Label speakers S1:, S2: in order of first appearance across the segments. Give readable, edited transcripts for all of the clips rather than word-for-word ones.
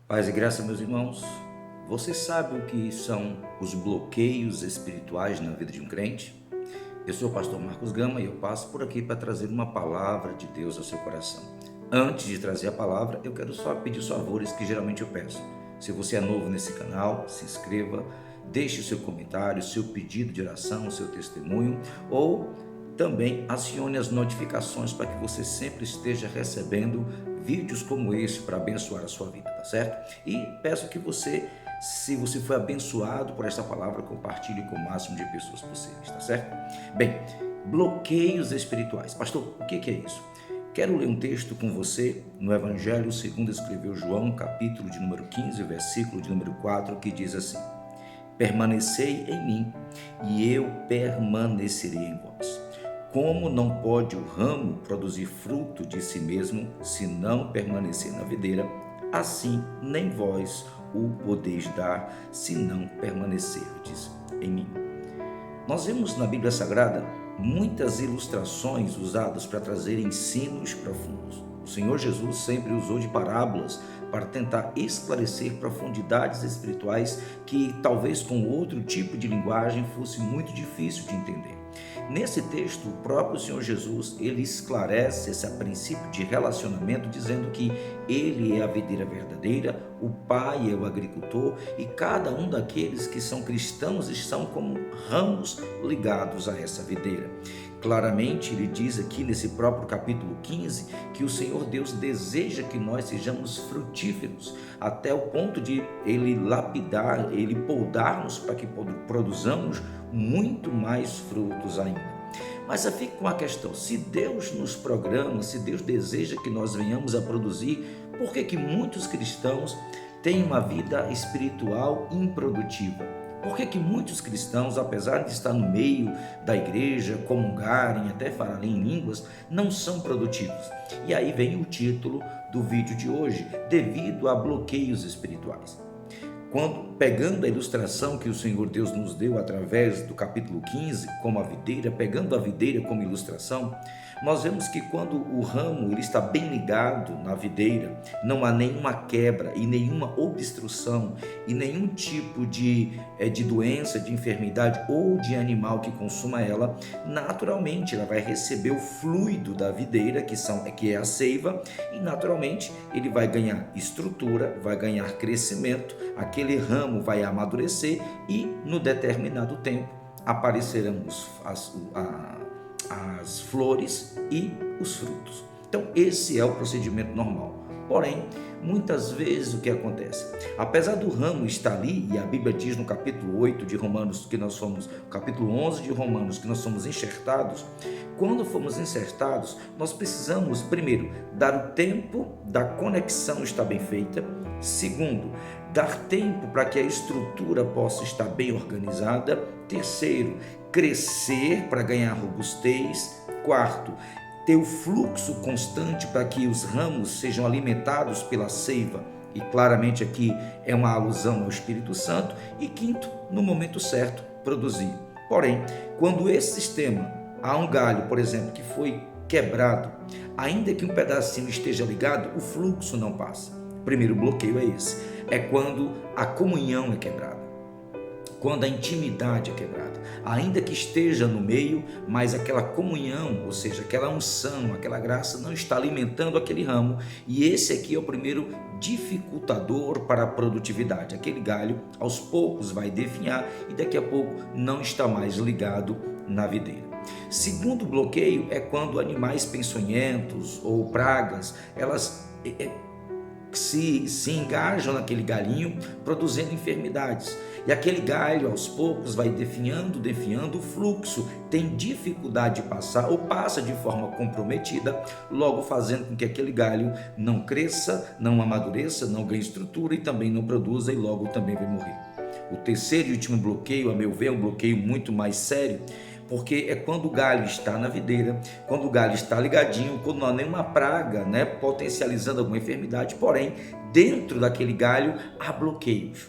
S1: Paz e graça, meus irmãos. Você sabe o que são os bloqueios espirituais na vida de um crente? Eu sou o pastor Marcos Gama e eu passo por aqui para trazer uma palavra de Deus ao seu coração. Antes de trazer a palavra, eu quero só pedir os favores que geralmente eu peço. Se você é novo nesse canal, se inscreva, deixe o seu comentário, o seu pedido de oração, o seu testemunho, ou também acione as notificações para que você sempre esteja recebendo vídeos como esse para abençoar a sua vida, tá certo? E peço que você, se você foi abençoado por esta palavra, compartilhe com o máximo de pessoas possíveis, tá certo? Bem, bloqueios espirituais. Pastor, o que é isso? Quero ler um texto com você no Evangelho segundo escreveu João, capítulo de número 15, versículo de número 4, que diz assim: permanecei em mim e eu permanecerei em vós. Como não pode o ramo produzir fruto de si mesmo se não permanecer na videira, assim nem vós o podeis dar se não permanecerdes em mim. Nós vemos na Bíblia Sagrada muitas ilustrações usadas para trazer ensinos profundos. O Senhor Jesus sempre usou de parábolas para tentar esclarecer profundidades espirituais que talvez com outro tipo de linguagem fosse muito difícil de entender. Nesse texto, o próprio Senhor Jesus, ele esclarece esse princípio de relacionamento, dizendo que ele é a videira verdadeira, o Pai é o agricultor e cada um daqueles que são cristãos estão como ramos ligados a essa videira. Claramente, ele diz aqui nesse próprio capítulo 15 que o Senhor Deus deseja que nós sejamos frutíferos, até o ponto de ele lapidar, ele podar-nos para que produzamos muito mais frutos ainda. Mas fica com a questão: se Deus nos programa, se Deus deseja que nós venhamos a produzir, por que muitos cristãos têm uma vida espiritual improdutiva? Por que muitos cristãos, apesar de estar no meio da igreja, comungarem, até falarem em línguas, não são produtivos? E aí vem o título do vídeo de hoje: devido a bloqueios espirituais. Quando, pegando a ilustração que o Senhor Deus nos deu através do capítulo 15, como a videira, pegando a videira como ilustração, nós vemos que quando o ramo ele está bem ligado na videira, não há nenhuma quebra e nenhuma obstrução e nenhum tipo de doença, de enfermidade ou de animal que consuma ela. Naturalmente ela vai receber o fluido da videira, que é a seiva, e naturalmente ele vai ganhar estrutura, vai ganhar crescimento, aquele ramo vai amadurecer e no determinado tempo aparecerão as flores e os frutos. Então esse é o procedimento normal. Porém, muitas vezes o que acontece? Apesar do ramo estar ali, e a Bíblia diz no capítulo 8 de Romanos que nós somos, capítulo 11 de Romanos, que nós somos enxertados. Quando fomos enxertados, nós precisamos, primeiro, dar o tempo da conexão estar bem feita. Segundo, dar tempo para que a estrutura possa estar bem organizada. Terceiro, crescer para ganhar robustez. Quarto, ter o fluxo constante para que os ramos sejam alimentados pela seiva, e claramente aqui é uma alusão ao Espírito Santo. E quinto, no momento certo, produzir. Porém, quando esse sistema, há um galho, por exemplo, que foi quebrado, ainda que um pedacinho esteja ligado, o fluxo não passa. O primeiro bloqueio é esse, é quando a comunhão é quebrada, quando a intimidade é quebrada, ainda que esteja no meio, mas aquela comunhão, ou seja, aquela unção, aquela graça não está alimentando aquele ramo, e esse aqui é o primeiro dificultador para a produtividade. Aquele galho aos poucos vai definhar e daqui a pouco não está mais ligado na videira. Segundo bloqueio é quando animais peçonhentos ou pragas, elas se engajam naquele galinho, produzindo enfermidades, e aquele galho aos poucos vai definhando, o fluxo tem dificuldade de passar ou passa de forma comprometida, logo fazendo com que aquele galho não cresça, não amadureça, não ganhe estrutura e também não produza, e logo também vai morrer. O terceiro e último bloqueio, a meu ver, é um bloqueio muito mais sério, porque é quando o galho está na videira, quando o galho está ligadinho, quando não há nenhuma praga, potencializando alguma enfermidade, porém, dentro daquele galho há bloqueios.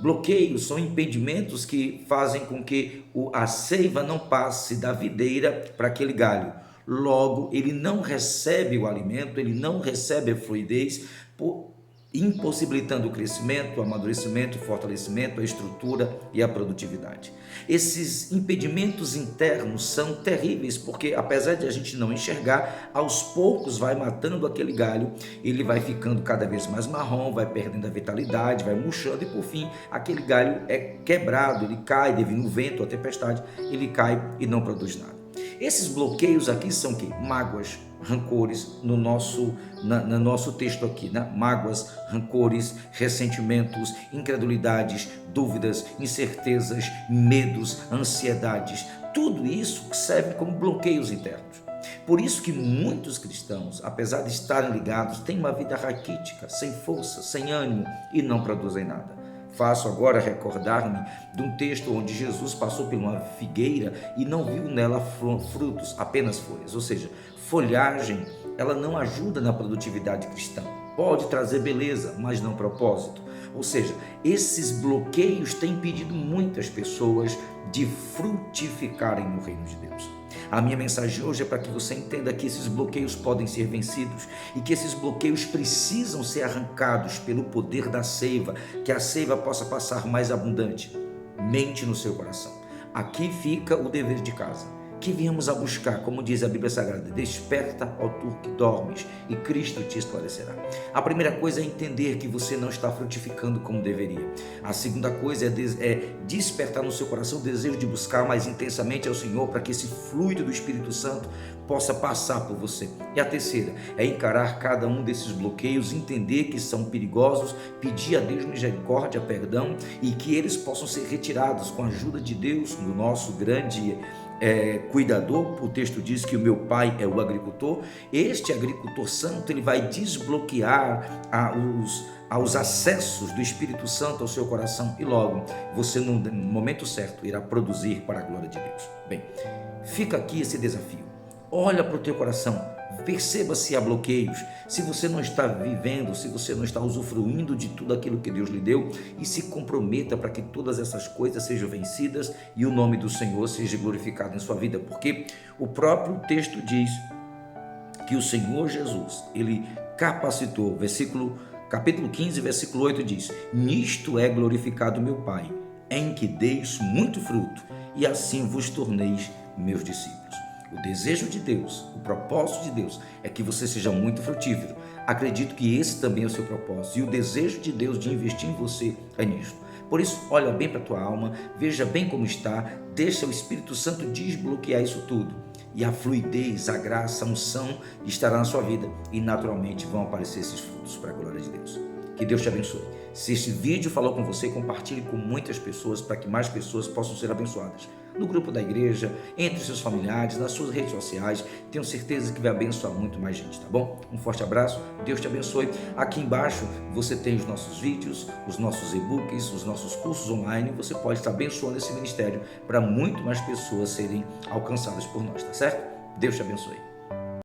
S1: Bloqueios são impedimentos que fazem com que a seiva não passe da videira para aquele galho. Logo, ele não recebe o alimento, ele não recebe a fluidez, impossibilitando o crescimento, o amadurecimento, o fortalecimento, a estrutura e a produtividade. Esses impedimentos internos são terríveis, porque apesar de a gente não enxergar, aos poucos vai matando aquele galho, ele vai ficando cada vez mais marrom, vai perdendo a vitalidade, vai murchando e por fim aquele galho é quebrado, ele cai devido ao vento, à tempestade, ele cai e não produz nada. Esses bloqueios aqui são o quê? Mágoas, rancores, no nosso texto aqui, né? Mágoas, rancores, ressentimentos, incredulidades, dúvidas, incertezas, medos, ansiedades, tudo isso serve como bloqueios internos. Por isso que muitos cristãos, apesar de estarem ligados, têm uma vida raquítica, sem força, sem ânimo e não produzem nada. Faço agora recordar-me de um texto onde Jesus passou por uma figueira e não viu nela frutos, apenas folhas. Ou seja, folhagem, ela não ajuda na produtividade cristã. Pode trazer beleza, mas não propósito. Ou seja, esses bloqueios têm impedido muitas pessoas de frutificarem no reino de Deus. A minha mensagem hoje é para que você entenda que esses bloqueios podem ser vencidos e que esses bloqueios precisam ser arrancados pelo poder da seiva, que a seiva possa passar mais abundantemente no seu coração. Aqui fica o dever de casa, que viemos a buscar, como diz a Bíblia Sagrada: desperta, ó tu que dormes, e Cristo te esclarecerá. A primeira coisa é entender que você não está frutificando como deveria. A segunda coisa é despertar no seu coração o desejo de buscar mais intensamente ao Senhor, para que esse fluido do Espírito Santo possa passar por você. E a terceira é encarar cada um desses bloqueios, entender que são perigosos, pedir a Deus misericórdia, perdão, e que eles possam ser retirados com a ajuda de Deus, do nosso grande cuidador. O texto diz que o meu pai é o agricultor. Este agricultor santo, ele vai desbloquear aos acessos do Espírito Santo ao seu coração e logo você no momento certo irá produzir para a glória de Deus. Bem, fica aqui esse desafio. Olha para o teu coração, perceba se há bloqueios, se você não está vivendo, se você não está usufruindo de tudo aquilo que Deus lhe deu, e se comprometa para que todas essas coisas sejam vencidas e o nome do Senhor seja glorificado em sua vida, porque o próprio texto diz que o Senhor Jesus, ele capacitou, capítulo 15, versículo 8 diz: nisto é glorificado meu Pai, em que deis muito fruto, e assim vos torneis meus discípulos. O desejo de Deus, o propósito de Deus é que você seja muito frutífero. Acredito que esse também é o seu propósito. E o desejo de Deus de investir em você é nisto. Por isso, olha bem para a tua alma, veja bem como está, deixa o Espírito Santo desbloquear isso tudo. E a fluidez, a graça, a unção estará na sua vida. E naturalmente vão aparecer esses frutos para a glória de Deus. Que Deus te abençoe. Se este vídeo falou com você, compartilhe com muitas pessoas para que mais pessoas possam ser abençoadas. No grupo da igreja, entre os seus familiares, nas suas redes sociais. Tenho certeza que vai abençoar muito mais gente, tá bom? Um forte abraço, Deus te abençoe. Aqui embaixo você tem os nossos vídeos, os nossos e-books, os nossos cursos online. Você pode estar abençoando esse ministério para muito mais pessoas serem alcançadas por nós, tá certo? Deus te abençoe.